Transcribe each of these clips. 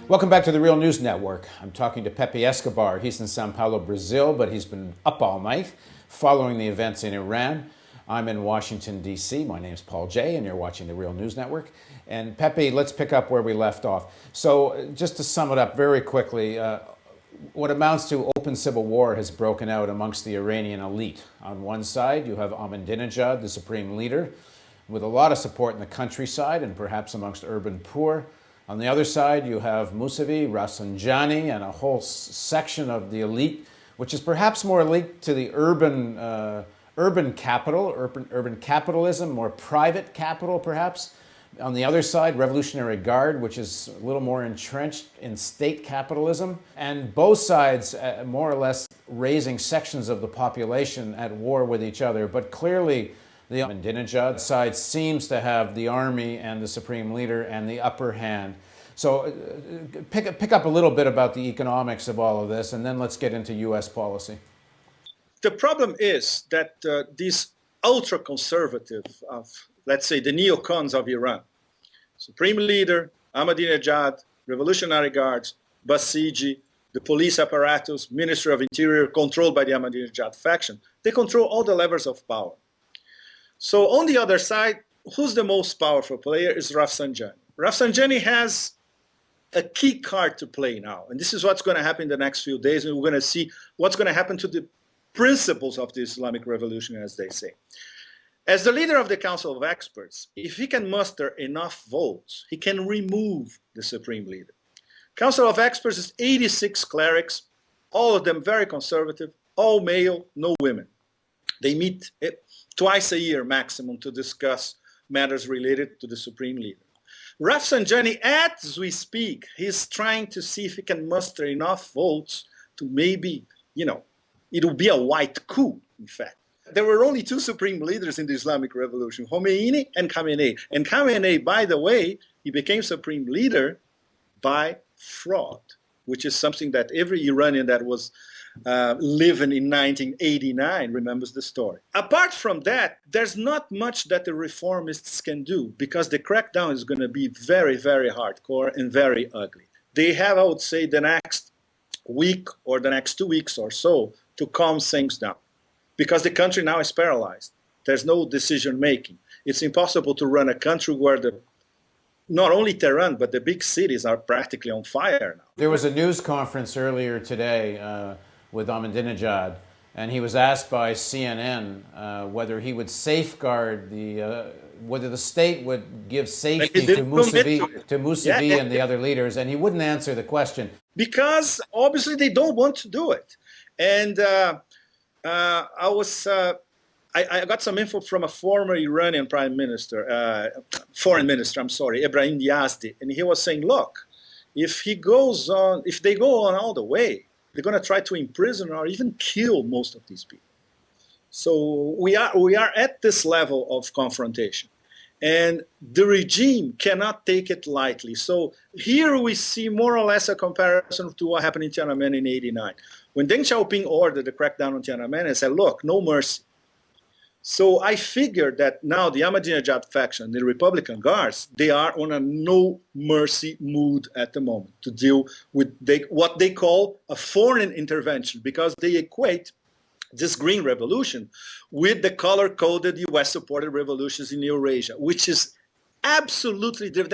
Welcome back to the Real News Network. I'm talking to Pepe Escobar. He's in Sao Paulo, Brazil, but he's been up all night following the events in Iran. I'm in Washington, D.C. My name's Paul Jay, and you're watching the Real News Network. And Pepe, let's pick up where we left off. So just to sum it up very quickly, what amounts to open civil war has broken out amongst the Iranian elite. On one side, you have Ahmadinejad, the supreme leader, with a lot of support in the countryside and perhaps amongst urban poor. On the other side, you have Mousavi, Rafsanjani, and a whole section of the elite, which is perhaps more linked to the urban capitalism, more private capital perhaps. On the other side, Revolutionary Guard, which is a little more entrenched in state capitalism. And both sides more or less raising sections of the population at war with each other. But clearly, the Ahmadinejad side seems to have the army and the supreme leader and the upper hand. So pick up a little bit about the economics of all of this, and then let's get into U.S. policy. The problem is that these ultra-conservative, let's say the neocons of Iran, supreme leader, Ahmadinejad, Revolutionary Guards, Basiji, the police apparatus, Ministry of Interior, controlled by the Ahmadinejad faction, they control all the levers of power. So on the other side, who's the most powerful player is Rafsanjani. Rafsanjani has a key card to play now. And this is what's going to happen in the next few days. And we're going to see what's going to happen to the principles of the Islamic Revolution, as they say. As the leader of the Council of Experts, if he can muster enough votes, he can remove the supreme leader. Council of Experts is 86 clerics, all of them very conservative, all male, no women. They meet twice a year maximum to discuss matters related to the supreme leader. Rafsanjani, as we speak, he's trying to see if he can muster enough votes to maybe, it'll be a white coup, in fact. There were only two supreme leaders in the Islamic Revolution, Khomeini and Khamenei. And Khamenei, by the way, he became supreme leader by fraud, which is something that every Iranian that was living in 1989 remembers the story. Apart from that, there's not much that the reformists can do because the crackdown is going to be very, very hardcore and very ugly. They have, I would say, the next week or the next 2 weeks or so to calm things down because the country now is paralyzed. There's no decision making. It's impossible to run a country where not only Tehran, but the big cities are practically on fire now. There was a news conference earlier today with Ahmadinejad, and he was asked by CNN whether he would safeguard whether the state would give safety to Mousavi and the other leaders, and he wouldn't answer the question. Because obviously they don't want to do it. And I got some info from a former Iranian foreign minister, Ibrahim Yazdi, and he was saying, look, if they go on all the way, they're going to try to imprison or even kill most of these people. So we are at this level of confrontation. And the regime cannot take it lightly. So here we see more or less a comparison to what happened in Tiananmen in '89. When Deng Xiaoping ordered the crackdown on Tiananmen, he said, look, no mercy. So I figured that now the Ahmadinejad faction, the Republican Guards, they are on a no mercy mood at the moment to deal with what they call a foreign intervention, because they equate this green revolution with the color-coded US-supported revolutions in Eurasia, which is absolutely different.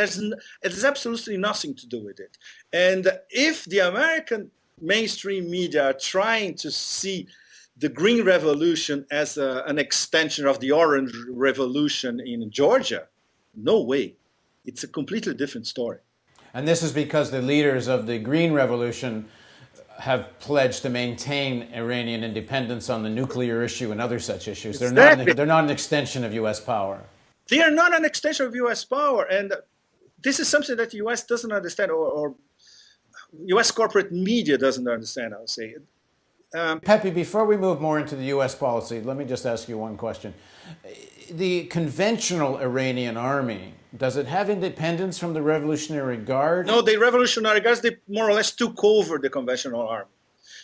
It has absolutely nothing to do with it. And if the American mainstream media are trying to see the Green Revolution as an extension of the Orange Revolution in Georgia, no way. It's a completely different story. And this is because the leaders of the Green Revolution have pledged to maintain Iranian independence on the nuclear issue and other such issues. Exactly. They're not an extension of U.S. power. They are not an extension of U.S. power. And this is something that the U.S. doesn't understand, or U.S. corporate media doesn't understand, I would say. Pepe, before we move more into the U.S. policy, let me just ask you one question. The conventional Iranian army, does it have independence from the Revolutionary Guard? No, the Revolutionary Guards, they more or less took over the conventional army.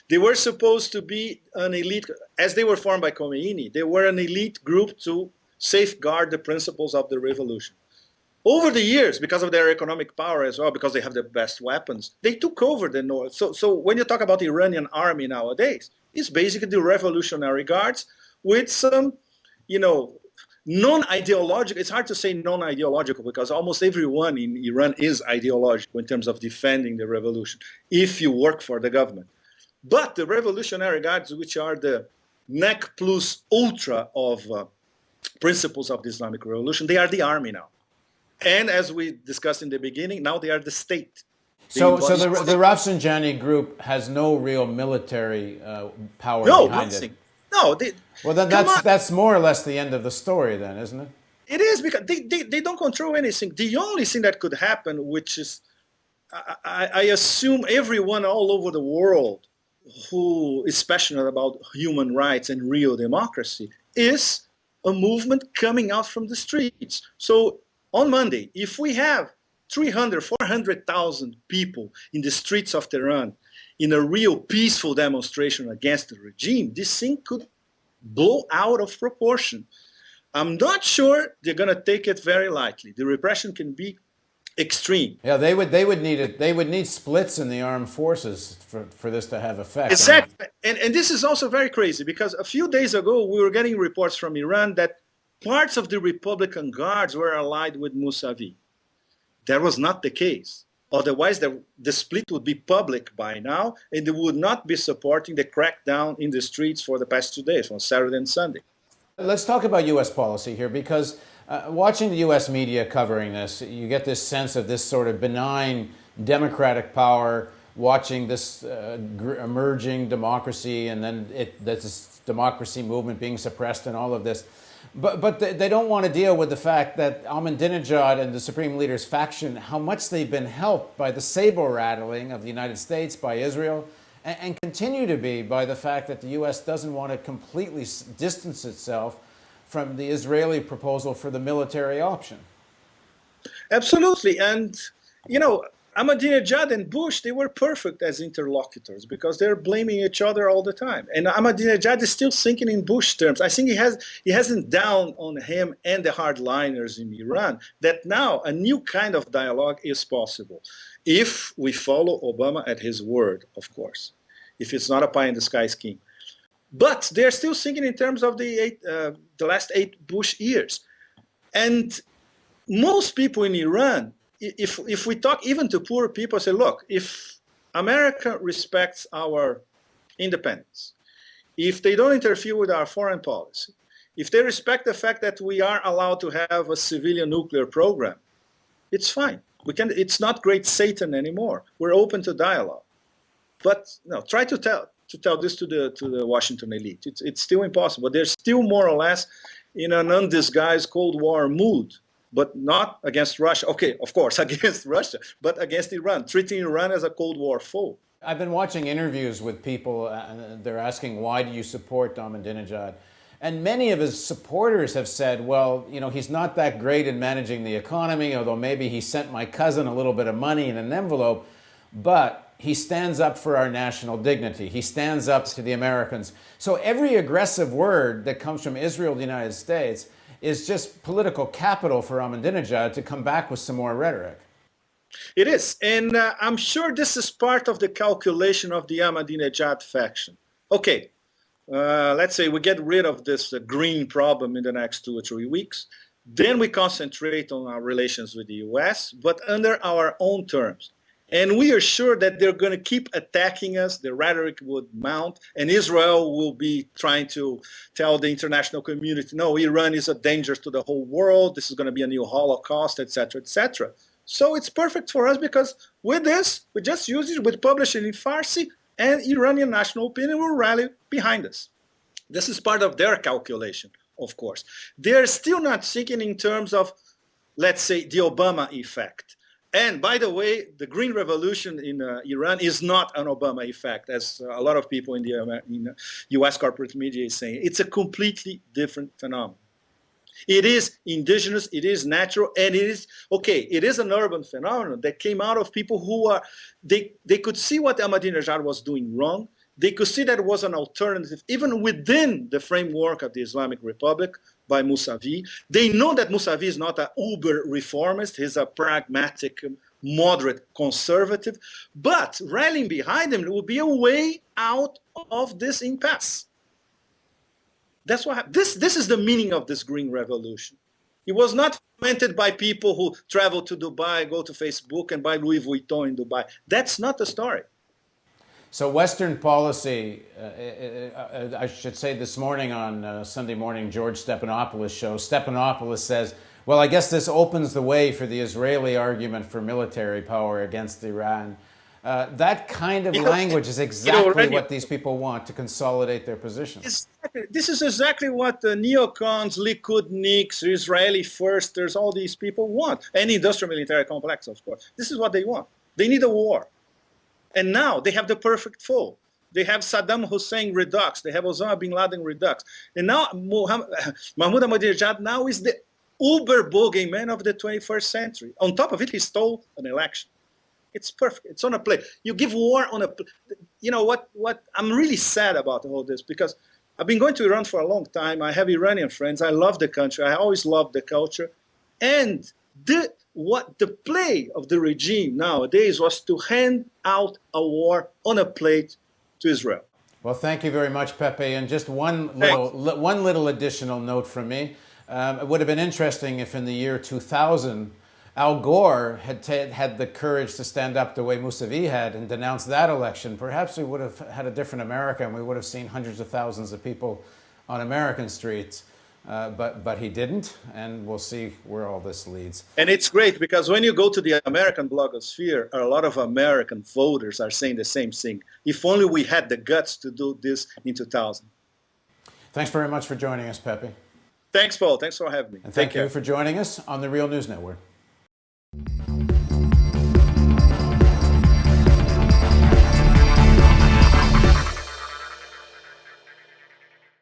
They were supposed to be an elite, as they were formed by Khomeini, they were an elite group to safeguard the principles of the revolution. Over the years, because of their economic power as well, because they have the best weapons, they took over the north. So when you talk about the Iranian army nowadays, it's basically the Revolutionary Guards with some, you know, non-ideological. It's hard to say non-ideological because almost everyone in Iran is ideological in terms of defending the revolution, if you work for the government. But the Revolutionary Guards, which are the nec plus ultra of principles of the Islamic Revolution, they are the army now. And as we discussed in the beginning, now they are the state. So the Rafsanjani group has no real military power behind nothing. it. No, Well, then that's more or less the end of the story, then, isn't it? it is because they don't control anything. The only thing that could happen, which is, I assume everyone all over the world who is passionate about human rights and real democracy, is a movement coming out from the streets. So on Monday, if we have 300, 400,000 people in the streets of Tehran in a real peaceful demonstration against the regime, this thing could blow out of proportion. I'm not sure they're going to take it very lightly. The repression can be extreme. Yeah, they would need it. They would need splits in the armed forces for this to have effect. Exactly. And this is also very crazy because a few days ago we were getting reports from Iran that parts of the Republican Guards were allied with Mousavi. That was not the case. Otherwise, the split would be public by now, and they would not be supporting the crackdown in the streets for the past 2 days, on Saturday and Sunday. Let's talk about U.S. policy here, because watching the U.S. media covering this, you get this sense of this sort of benign democratic power, watching this emerging democracy, and then this democracy movement being suppressed and all of this. But they don't want to deal with the fact that Ahmadinejad and the Supreme Leader's faction, how much they've been helped by the saber rattling of the United States, by Israel, and continue to be by the fact that the U.S. doesn't want to completely distance itself from the Israeli proposal for the military option. Absolutely. And, you know, Ahmadinejad and Bush, they were perfect as interlocutors because they're blaming each other all the time. And Ahmadinejad is still thinking in Bush terms. I think he hasn't down on him and the hardliners in Iran that now a new kind of dialogue is possible if we follow Obama at his word, of course, if it's not a pie-in-the-sky scheme. But they're still thinking in terms of the last 8 Bush years. And most people in Iran, if we talk even to poor people, say, look, if America respects our independence, if they don't interfere with our foreign policy, if they respect the fact that we are allowed to have a civilian nuclear program, it's fine. It's not great Satan anymore. We're open to dialogue. But no, try to tell this to the Washington elite. It's still impossible. They're still more or less in an undisguised Cold War mood, but not against Russia. Okay, of course, against Russia, but against Iran, treating Iran as a Cold War foe. I've been watching interviews with people, and they're asking, why do you support Ahmadinejad? And many of his supporters have said, well, you know, he's not that great in managing the economy, although maybe he sent my cousin a little bit of money in an envelope, but he stands up for our national dignity. He stands up to the Americans. So every aggressive word that comes from Israel, the United States, is just political capital for Ahmadinejad to come back with some more rhetoric. It is. And I'm sure this is part of the calculation of the Ahmadinejad faction. Okay, let's say we get rid of this green problem in the next 2 or 3 weeks. Then we concentrate on our relations with the US, but under our own terms. And we are sure that they're going to keep attacking us. The rhetoric would mount, and Israel will be trying to tell the international community, no, Iran is a danger to the whole world. This is going to be a new Holocaust, etc., etc. So it's perfect for us because with this, we just use it, we publish it in Farsi, and Iranian national opinion will rally behind us. This is part of their calculation, of course. They're still not thinking in terms of, let's say, the Obama effect. And by the way, the Green Revolution in Iran is not an Obama effect, as a lot of people in the US corporate media is saying. It's a completely different phenomenon. It is indigenous, it is natural, and it is an urban phenomenon that came out of people who they could see what Ahmadinejad was doing wrong, they could see that it was an alternative, even within the framework of the Islamic Republic by Mousavi. They know that Mousavi is not an uber reformist, he's a pragmatic, moderate conservative, but rallying behind him will be a way out of this impasse. That's what this is the meaning of this green revolution. It was not invented by people who travel to Dubai, go to Facebook, and buy Louis Vuitton in Dubai. That's not the story. So Western policy, I should say this morning on Sunday morning, George Stephanopoulos' show, Stephanopoulos says, well, I guess this opens the way for the Israeli argument for military power against Iran. That kind of language is exactly what these people want to consolidate their positions. Exactly. This is exactly what the neocons, Likudniks, Israeli firsters, all these people want. Any industrial military complex, of course. This is what they want. They need a war. And now they have the perfect foe. They have Saddam Hussein redux. They have Osama bin Laden redux. And now Mahmoud Ahmadinejad now is the uber bogeyman of the 21st century. On top of it, he stole an election. It's perfect. It's on a plate. You give war on a plate. You know what I'm really sad about all this, because I've been going to Iran for a long time. I have Iranian friends. I love the country. I always loved the culture. And the play of the regime nowadays was to hand out a war on a plate to Israel. Well, thank you very much, Pepe. And just one little additional note from me. It would have been interesting if in the year 2000, Al Gore had the courage to stand up the way Mousavi had and denounce that election. Perhaps we would have had a different America, and we would have seen hundreds of thousands of people on American streets. But he didn't, and we'll see where all this leads. And it's great, because when you go to the American blogosphere, a lot of American voters are saying the same thing. If only we had the guts to do this in 2000. Thanks very much for joining us, Pepe. Thanks, Paul. Thanks for having me. And thank you for joining us on the Real News Network.